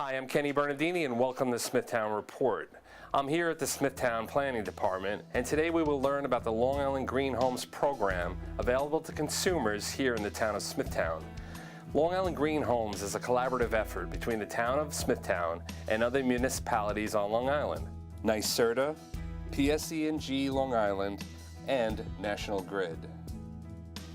Hi, I'm Kenny Bernardini and welcome to Smithtown Report. I'm here at the Smithtown Planning Department, and today we will learn about the Long Island Green Homes program available to consumers here in the town of Smithtown. Long Island Green Homes is a collaborative effort between the town of Smithtown and other municipalities on Long Island, NYSERDA, PSE&G Long Island, and National Grid.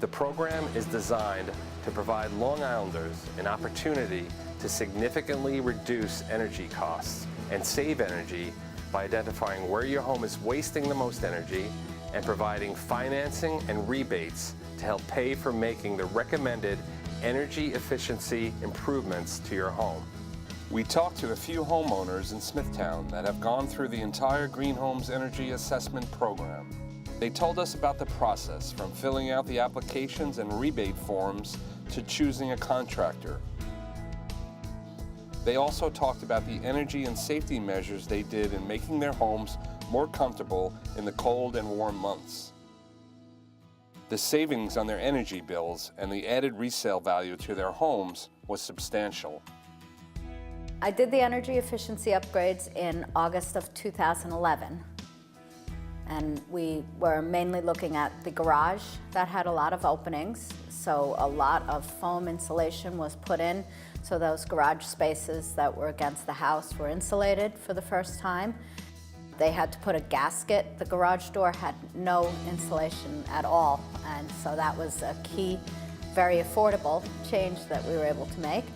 The program is designed to provide Long Islanders an opportunity to significantly reduce energy costs and save energy by identifying where your home is wasting the most energy and providing financing and rebates to help pay for making the recommended energy efficiency improvements to your home. We talked to a few homeowners in Smithtown that have gone through the entire Green Homes Energy Assessment Program. They told us about the process from filling out the applications and rebate forms to choosing a contractor. They also talked about the energy and safety measures they did in making their homes more comfortable in the cold and warm months. The savings on their energy bills and the added resale value to their homes was substantial. I did the energy efficiency upgrades in August of 2011. And we were mainly looking at the garage that had a lot of openings, so a lot of foam insulation was put in, so those garage spaces that were against the house were insulated for the first time. They had to put a gasket. The garage door had no insulation at all, and so that was a key, very affordable change that we were able to make.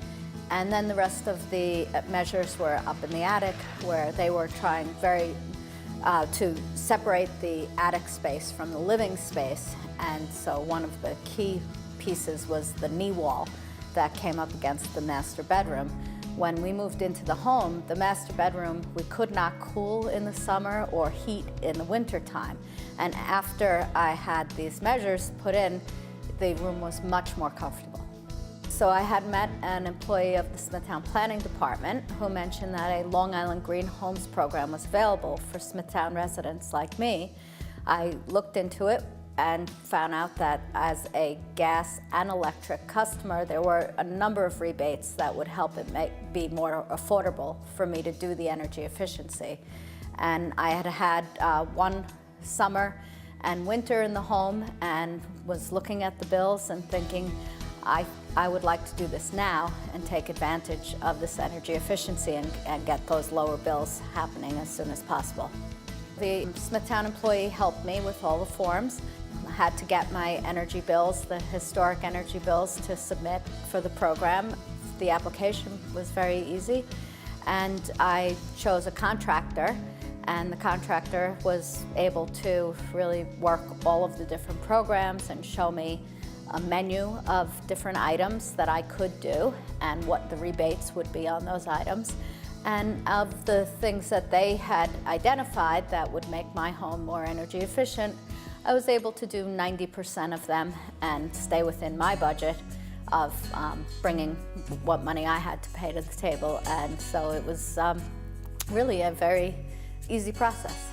And then the rest of the measures were up in the attic, where they were trying to separate the attic space from the living space. And so one of the key pieces was the knee wall that came up against the master bedroom. When we moved into the home, the master bedroom, we could not cool in the summer or heat in the winter time. And after I had these measures put in, the room was much more comfortable. So I had met an employee of the Smithtown Planning Department who mentioned that a Long Island Green Homes program was available for Smithtown residents like me. I looked into it and found out that as a gas and electric customer, there were a number of rebates that would help it be more affordable for me to do the energy efficiency. And I had one summer and winter in the home and was looking at the bills and thinking, I would like to do this now and take advantage of this energy efficiency and get those lower bills happening as soon as possible. The Smithtown employee helped me with all the forms. I had to get my energy bills, the historic energy bills, to submit for the program. The application was very easy, and I chose a contractor, and the contractor was able to really work all of the different programs and show me a menu of different items that I could do and what the rebates would be on those items. And of the things that they had identified that would make my home more energy efficient, I was able to do 90% of them and stay within my budget of bringing what money I had to pay to the table. And so it was really a very easy process.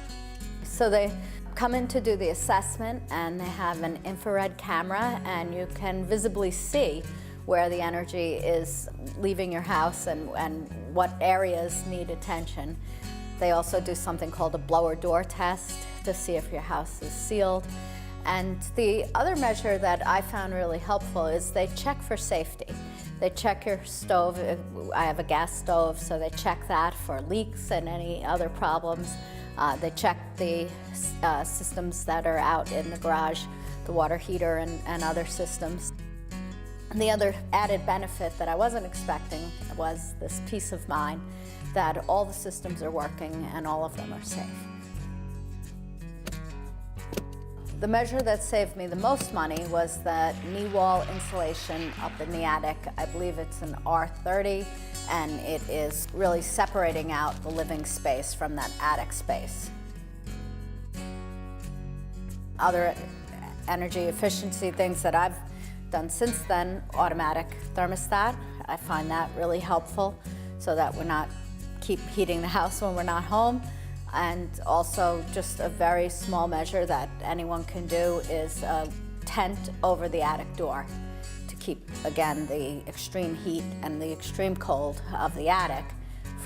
So they come in to do the assessment, and they have an infrared camera, and you can visibly see where the energy is leaving your house and what areas need attention. They also do something called a blower door test to see if your house is sealed. And the other measure that I found really helpful is they check for safety. They check your stove. I have a gas stove, so they check that for leaks and any other problems. They check the systems that are out in the garage, the water heater and other systems. And the other added benefit that I wasn't expecting was this peace of mind that all the systems are working and all of them are safe. The measure that saved me the most money was the knee wall insulation up in the attic. I believe it's an R30, and it is really separating out the living space from that attic space. Other energy efficiency things that I've done since then, automatic thermostat. I find that really helpful so that we're not keep heating the house when we're not home. And also just a very small measure that anyone can do is a tent over the attic door to keep, again, the extreme heat and the extreme cold of the attic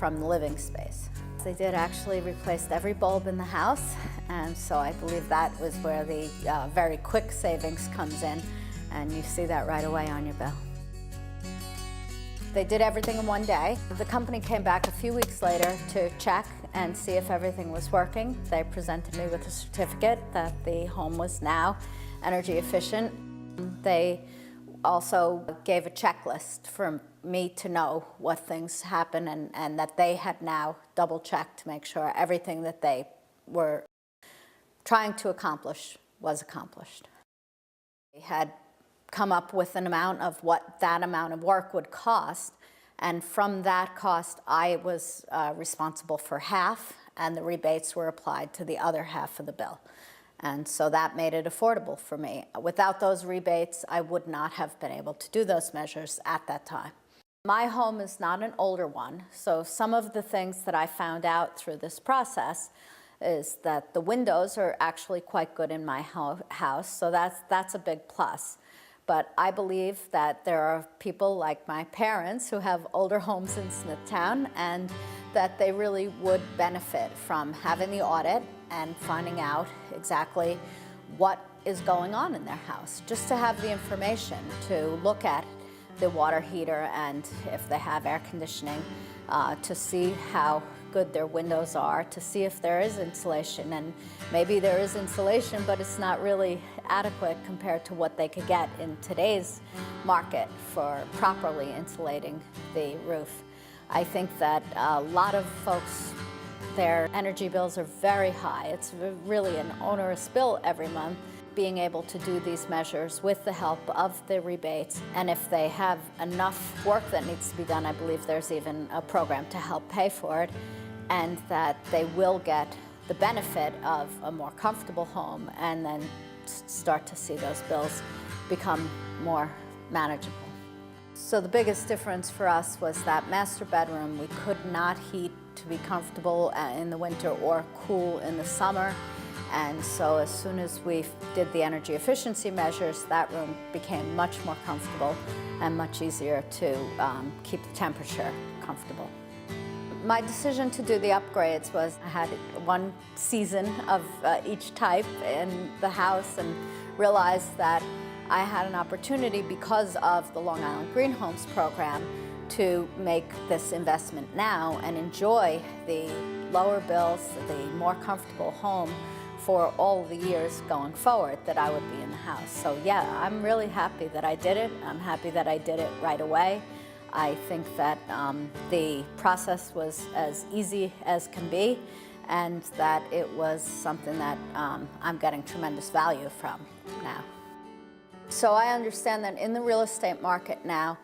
from the living space. They did actually replace every bulb in the house, and so I believe that was where the very quick savings comes in, and you see that right away on your bill. They did everything in one day. The company came back a few weeks later to check and see if everything was working. They presented me with a certificate that the home was now energy efficient. They also gave a checklist for me to know what things happen, and that they had now double-checked to make sure everything that they were trying to accomplish was accomplished. They had come up with an amount of what that amount of work would cost, and from that cost I was responsible for half, and the rebates were applied to the other half of the bill. And so that made it affordable for me. Without those rebates, I would not have been able to do those measures at that time. My home is not an older one, so some of the things that I found out through this process is that the windows are actually quite good in my house, so that's a big plus. But I believe that there are people like my parents who have older homes in Smithtown, and that they really would benefit from having the audit and finding out exactly what is going on in their house. Just to have the information to look at the water heater and if they have air conditioning, to see how good their windows are, to see if there is insulation. And maybe there is insulation, but it's not really adequate compared to what they could get in today's market for properly insulating the roof. I think that a lot of folks, their energy bills are very high. It's really an onerous bill every month. Being able to do these measures with the help of the rebates, and if they have enough work that needs to be done, I believe there's even a program to help pay for it, and that they will get the benefit of a more comfortable home and then start to see those bills become more manageable. So the biggest difference for us was that master bedroom. We could not heat to be comfortable in the winter or cool in the summer. And so as soon as we did the energy efficiency measures, that room became much more comfortable and much easier to keep the temperature comfortable. My decision to do the upgrades was I had one season of each type in the house, and realized that I had an opportunity because of the Long Island Green Homes program to make this investment now and enjoy the lower bills, the more comfortable home for all the years going forward that I would be in the house. So yeah, I'm really happy that I did it. I'm happy that I did it right away. I think that the process was as easy as can be, and that it was something that I'm getting tremendous value from now. So I understand that in the real estate market now,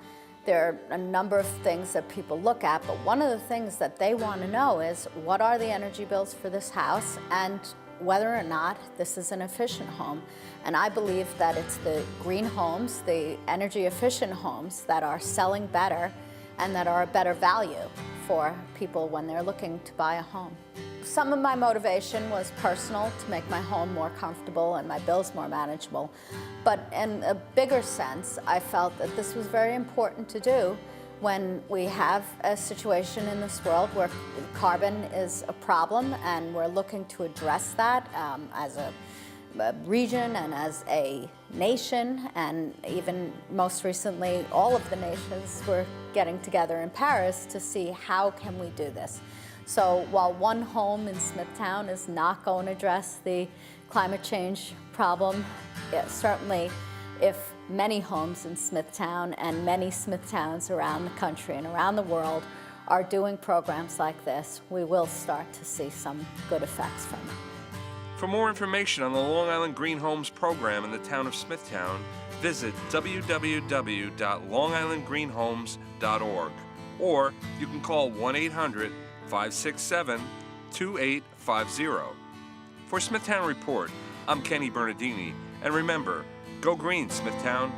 there are a number of things that people look at, but one of the things that they want to know is what are the energy bills for this house, and whether or not this is an efficient home. And I believe that it's the green homes, the energy efficient homes, that are selling better and that are a better value for people when they're looking to buy a home. Some of my motivation was personal, to make my home more comfortable and my bills more manageable. But in a bigger sense, I felt that this was very important to do when we have a situation in this world where carbon is a problem, and we're looking to address that as a region and as a nation, and even most recently all of the nations were getting together in Paris to see how can we do this. So while one home in Smithtown is not going to address the climate change problem, certainly if many homes in Smithtown and many Smithtowns around the country and around the world are doing programs like this, we will start to see some good effects from it. For more information on the Long Island Green Homes program in the town of Smithtown, visit www.longislandgreenhomes.org, or you can call 1-800-567-2850. For Smithtown Report, I'm Kenny Bernardini, and remember, go green, Smithtown.